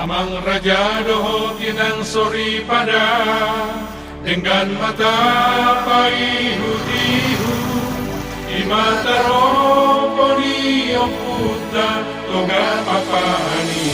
Amang Raja doho kinang sori pada dengan mata paihu-ihu di mata rohoni oputa toga papani.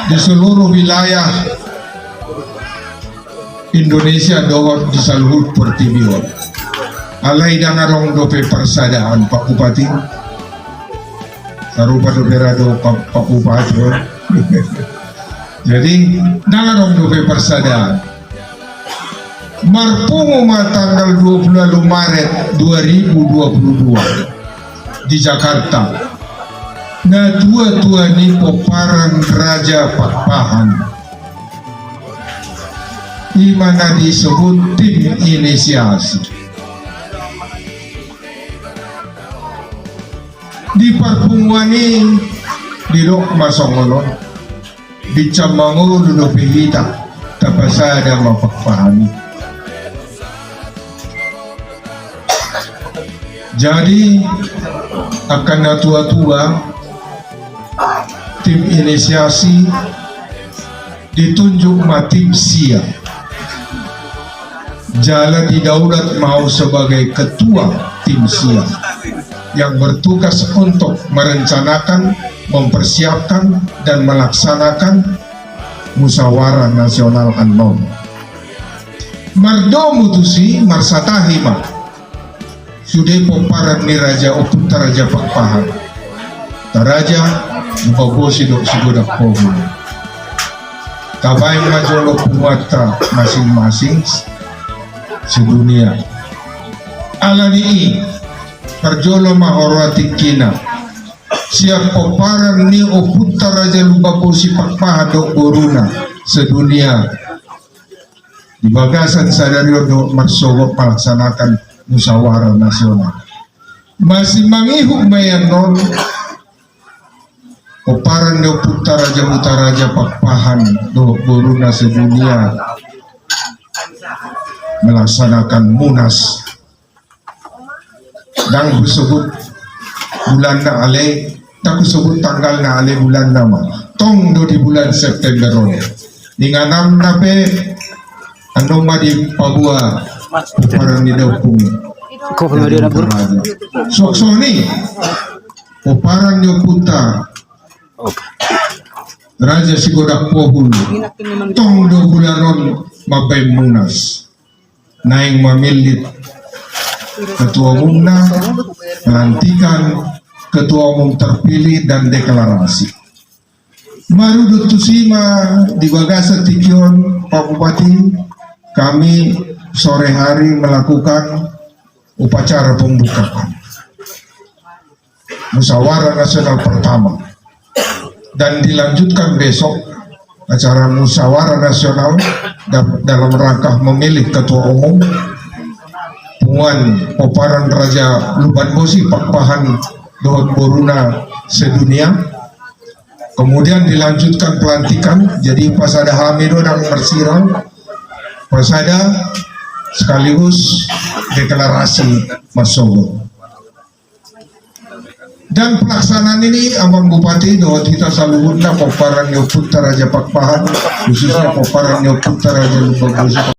Di seluruh wilayah Indonesia doang di Saluhut Pertibion alai dangarong dope persadaan Pak Bupati sarupa doperado Pak Bupati jadi dangarong dope persadaan marpungu tanggal 20 Maret 2022 di Jakarta. Na tua-tua ni poparan Raja Pakpahan di mana disebut tim inisiasi di perpunguan ini di Dok Masongono di Camango Luno Pihita tapasada mapakpahami. Jadi akan tua-tua tim inisiasi ditunjuk Matim Sia Jala Didaulat mau sebagai ketua tim Sia yang bertugas untuk merencanakan, mempersiapkan dan melaksanakan musyawarah nasional Anom. Mardo mutusi marsatahima sudah poparan ni Raja Oputa Raja Pakpahan Taraja Mukabosi dok segudak pohon kabay majolo pumatra masing-masing sedunia alani perjolo mahorwati kina siap poparan ni Oputa Raja Lubabosi Pakpahan dok boruna sedunia di bagasan sadario dok marsogok melaksanakan musyawarah nasional masih mangihuk mayanon Oparan do Oputa Raja Pakpahan do boruna sedunia melaksanakan munas dan disebut bulan na ale tak disebut tanggal na ale bulan nama tong do di bulan September ron ninganam nape anoma di Papua Oparan ni do Soksoni Oparan di Oputa Raja Sigodak Pohulu tong do bulanon mapay munas naing mamilit ketua umumna melantikan ketua umum terpilih dan deklarasi. Marudut Tusima di Bagasa Tikion, Pak Bupati, kami sore hari melakukan upacara pembukaan musyawarah nasional pertama, dan dilanjutkan besok acara musyawarah nasional dalam rangka memilih ketua umum Puan Poparan Raja Luban Bosi Pak Pahan Dohot Boruna sedunia. Kemudian dilanjutkan pelantikan jadi Pasada Hamido dan Mersirang Pasada sekaligus deklarasi Masogo. Dan pelaksanaan ini Abang Bupati Dohot Hita Saluhunda Poparan Yoputa Raja Pak Pahan, khususnya Poparan Yoputa Raja Luban Bosi